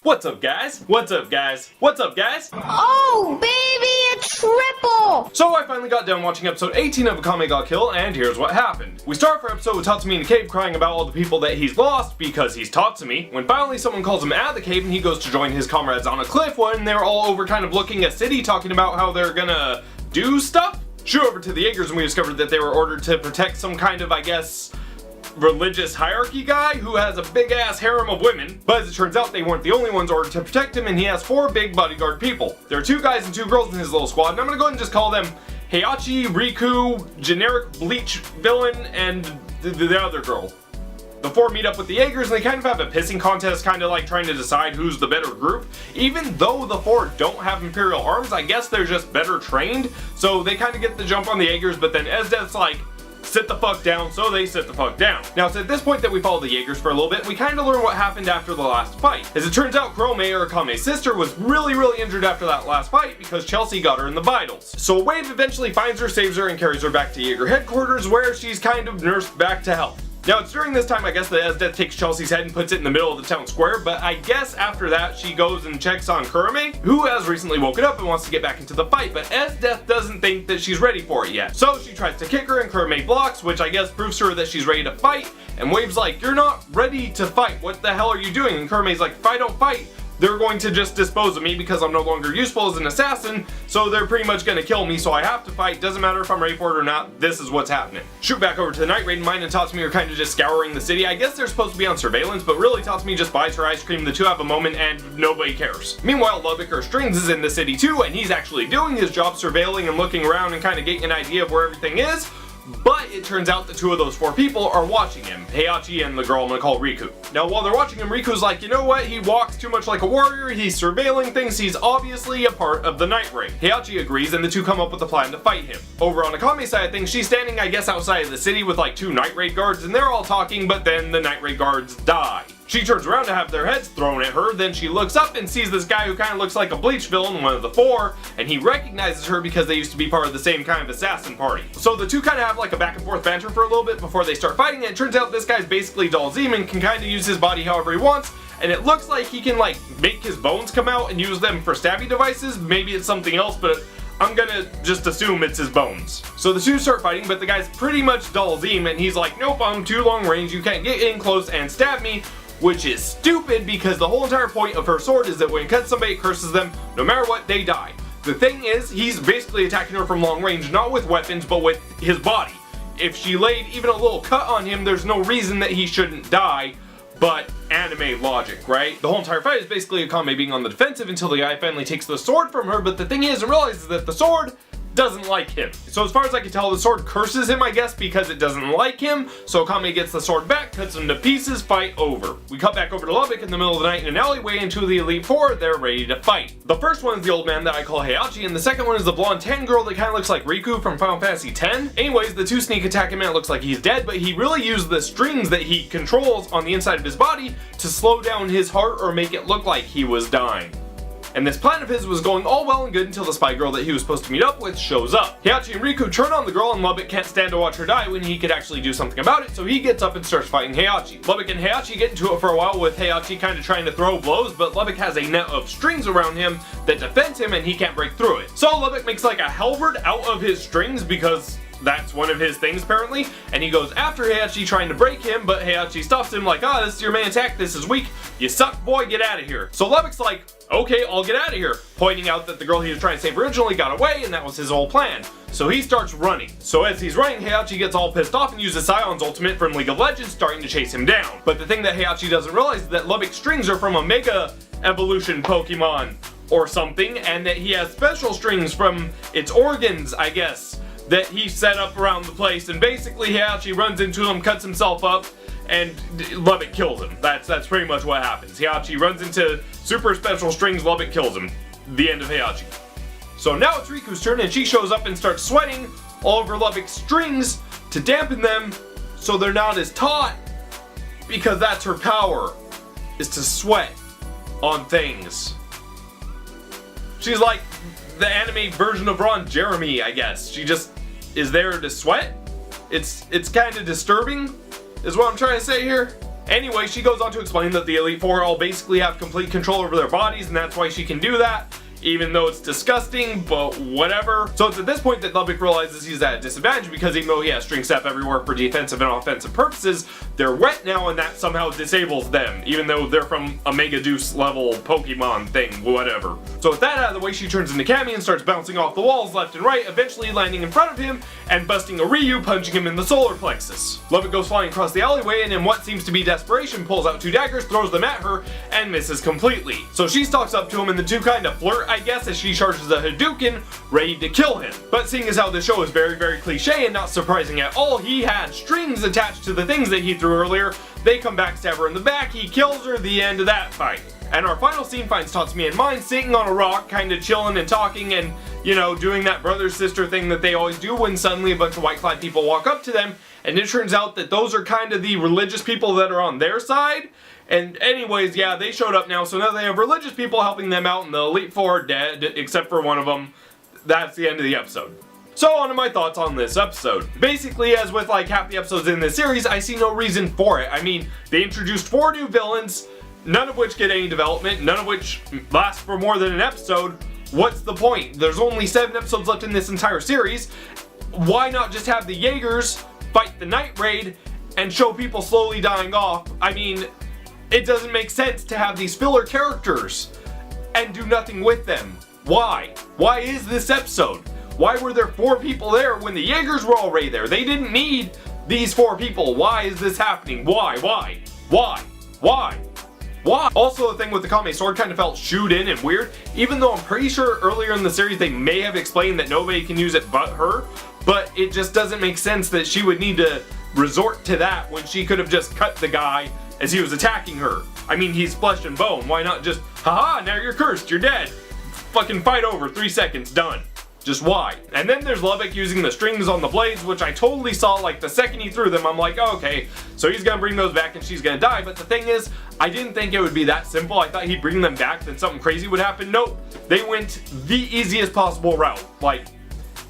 What's up, guys? What's up, guys? What's up, guys? Oh, baby, a triple! So I finally got done watching episode 18 of Akame got killed, and here's what happened. We start our episode with Tatsumi in the cave crying about all the people that he's lost because he's Tatsumi, when finally someone calls him out of the cave and he goes to join his comrades on a cliff when they're all over kind of looking at city talking about how they're gonna do stuff. Shoot over to the Jaegers and we discovered that they were ordered to protect some kind of, I guess, religious hierarchy guy who has a big ass harem of women, but as it turns out they weren't the only ones ordered to protect him, and he has 4 big bodyguard people. There are 2 guys and 2 girls in his little squad, and I'm gonna go ahead and just call them Heihachi, Riku, generic bleach villain, and the other girl. The 4 meet up with the Jaegers and they kind of have a pissing contest, kind of like trying to decide who's the better group. Even though the 4 don't have Imperial arms, I guess they're just better trained, so they kind of get the jump on the Jaegers, but then Esdeath's like, sit the fuck down, so they sit the fuck down. Now it's at this point that we follow the Jaegers for a little bit, and we kind of learn what happened after the last fight. As it turns out, Kurome, or Akame's sister, was really injured after that last fight because Chelsea got her in the vitals. So a wave eventually finds her, saves her, and carries her back to Jaeger headquarters where she's kind of nursed back to health. Now it's during this time I guess that Esdeath takes Chelsea's head and puts it in the middle of the town square, but I guess after that she goes and checks on Kurome, who has recently woken up and wants to get back into the fight, but Esdeath doesn't think that she's ready for it yet. So she tries to kick her and Kurome blocks, which I guess proves to her that she's ready to fight, and Wave's like, you're not ready to fight, what the hell are you doing? And Kurome's like, if I don't fight, they're going to just dispose of me because I'm no longer useful as an assassin, so they're pretty much going to kill me, so I have to fight. Doesn't matter if I'm ready for it or not, this is what's happening. Shoot back over to the night raid, and Mine and Tatsumi are kind of just scouring the city. I guess they're supposed to be on surveillance, but really Tatsumi just buys her ice cream, the 2 have a moment, and nobody cares. Meanwhile, Lubbock or Strings is in the city too, and he's actually doing his job, surveilling and looking around and kind of getting an idea of where everything is. But it turns out that 2 of those 4 people are watching him, Heihachi and the girl I'm gonna call Riku. Now while they're watching him, Riku's like, you know what, he walks too much like a warrior, he's surveilling things, he's obviously a part of the night raid. Heihachi agrees and the 2 come up with a plan to fight him. Over on Akame's side of things, she's standing I guess outside of the city with like 2 night raid guards and they're all talking, but then the night raid guards die. She turns around to have their heads thrown at her, then she looks up and sees this guy who kind of looks like a Bleach villain, one of the 4, and he recognizes her because they used to be part of the same kind of assassin party. So the 2 kind of have like a back and forth banter for a little bit before they start fighting, and it turns out this guy's basically Dalzim and can kind of use his body however he wants, and it looks like he can like make his bones come out and use them for stabby devices. Maybe it's something else, but I'm gonna just assume it's his bones. So the 2 start fighting, but the guy's pretty much Dalzim, and he's like, nope, I'm too long range, you can't get in close and stab me. Which is stupid because the whole entire point of her sword is that when it cuts somebody, it curses them, no matter what, they die. The thing is, he's basically attacking her from long range, not with weapons, but with his body. If she laid even a little cut on him, there's no reason that he shouldn't die, but anime logic, right? The whole entire fight is basically Akame being on the defensive until the guy finally takes the sword from her, but the thing is, and realizes that the sword doesn't like him. So as far as I can tell, the sword curses him, I guess, because it doesn't like him. So Akame gets the sword back, cuts him to pieces, fight over. We cut back over to Lubbock in the middle of the night in an alleyway, and 2 of the Elite 4, they're ready to fight. The first one is the old man that I call Heihachi, and the second one is the blonde tan girl that kind of looks like Riku from Final Fantasy X. Anyways, the 2 sneak attack him and it looks like he's dead, but he really used the strings that he controls on the inside of his body to slow down his heart or make it look like he was dying. And this plan of his was going all well and good until the spy girl that he was supposed to meet up with shows up. Heihachi and Riku turn on the girl and Lubbock can't stand to watch her die when he could actually do something about it, so he gets up and starts fighting Heihachi. Lubbock and Heihachi get into it for a while with Heihachi kind of trying to throw blows, but Lubbock has a net of strings around him that defends him and he can't break through it. So Lubbock makes like a halberd out of his strings because that's one of his things apparently, and he goes after Heihachi trying to break him, but Heihachi stops him like, this is your main attack, this is weak, you suck boy, get out of here. So Lubbock's like, okay, I'll get out of here, pointing out that the girl he was trying to save originally got away and that was his whole plan. So he starts running. So as he's running, Heihachi gets all pissed off and uses Sion's ultimate from League of Legends, starting to chase him down. But the thing that Heihachi doesn't realize is that Lubbock's strings are from a Mega Evolution Pokemon or something, and that he has special strings from its organs, I guess, that he set up around the place, and basically Heihachi runs into him, cuts himself up, and Lubbock kills him. That's pretty much what happens. Heihachi runs into super special strings, Lubbock kills him. The end of Heihachi. So now it's Riku's turn, and she shows up and starts sweating all over Lubbock's strings to dampen them so they're not as taut, because that's her power, is to sweat on things. She's like the anime version of Ron Jeremy, I guess. She just is there to sweat. It's kind of disturbing, is what I'm trying to say here. Anyway, she goes on to explain that the Elite Four all basically have complete control over their bodies, and that's why she can do that. Even though it's disgusting, but whatever. So it's at this point that Lubbock realizes he's at a disadvantage because even though he has string step everywhere for defensive and offensive purposes, they're wet now and that somehow disables them, even though they're from a Mega Deuce level Pokemon thing, whatever. So with that out of the way, she turns into Akame and starts bouncing off the walls left and right, eventually landing in front of him and busting a Ryu, punching him in the solar plexus. Lubbock goes flying across the alleyway and in what seems to be desperation pulls out 2 daggers, throws them at her, and misses completely. So she stalks up to him and the two kind of flirt, I guess, as she charges a Hadouken, ready to kill him. But seeing as how the show is very, very cliche and not surprising at all, he had strings attached to the things that he threw earlier. They come back, stab her in the back, he kills her, the end of that fight. And our final scene finds Tatsumi and Mine sitting on a rock, kinda chilling and talking and, you know, doing that brother-sister thing that they always do when suddenly a bunch of white-clad people walk up to them, and it turns out that those are kind of the religious people that are on their side. And anyways, yeah, they showed up now, so now they have religious people helping them out, and the Elite Four are dead, except for one of them. That's the end of the episode. So on to my thoughts on this episode. Basically, as with like half the episodes in this series, I see no reason for it. I mean, they introduced 4 new villains, none of which get any development, none of which last for more than an episode. What's the point? There's only 7 episodes left in this entire series. Why not just have the Jaegers fight the Night Raid and show people slowly dying off? I mean, it doesn't make sense to have these filler characters and do nothing with them. Why? Why is this episode? Why were there 4 people there when the Jaegers were already there? They didn't need these 4 people. Why is this happening? Why? Why? Why? Why? Why? Also, the thing with the Akame sword kind of felt shooed in and weird, even though I'm pretty sure earlier in the series they may have explained that nobody can use it but her, but it just doesn't make sense that she would need to resort to that when she could have just cut the guy as he was attacking her. I mean, he's flesh and bone. Why not just, haha, now you're cursed, you're dead. Fucking fight over, 3 seconds, done. Just why? And then there's Lubbock using the strings on the blades, which I totally saw like the second he threw them. I'm like, oh, okay, so he's gonna bring those back and she's gonna die. But the thing is, I didn't think it would be that simple. I thought he'd bring them back, then something crazy would happen. Nope, they went the easiest possible route. Like,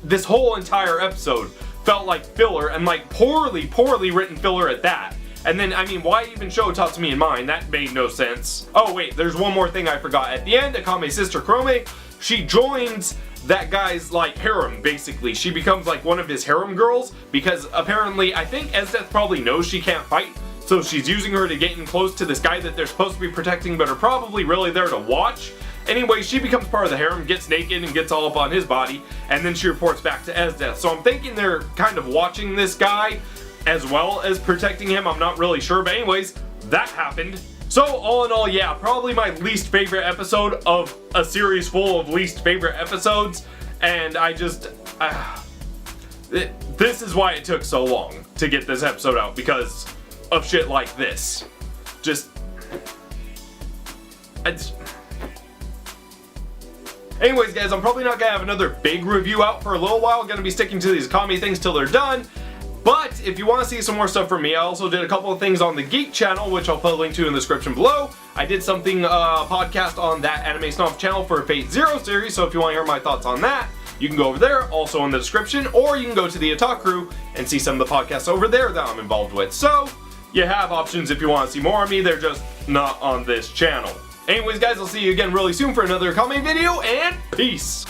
this whole entire episode felt like filler, and like poorly written filler at that. And then, I mean, why even show Tatsumi and Mine? That made no sense. Oh wait, there's one more thing I forgot. At the end, Akame's sister Chrome, she joins that guy's like harem, basically. She becomes like one of his harem girls because apparently, I think Esdeath probably knows she can't fight, so she's using her to get in close to this guy that they're supposed to be protecting but are probably really there to watch. Anyway, she becomes part of the harem, gets naked and gets all up on his body, and then she reports back to Esdeath. So I'm thinking they're kind of watching this guy as well as protecting him. I'm not really sure, but anyways, that happened. So all in all, yeah, probably my least favorite episode of a series full of least favorite episodes, and I just, this is why it took so long to get this episode out, because of shit like this. Just, anyways guys, I'm probably not gonna have another big review out for a little while. I'm gonna be sticking to these Akame things till they're done. But if you want to see some more stuff from me, I also did a couple of things on the Geek channel, which I'll put a link to in the description below. I did something, podcast on that Anime Snuff channel for Fate Zero series, so if you want to hear my thoughts on that, you can go over there, also in the description, or you can go to the Otaku and see some of the podcasts over there that I'm involved with. So, you have options if you want to see more of me, they're just not on this channel. Anyways guys, I'll see you again really soon for another Akame video, and peace!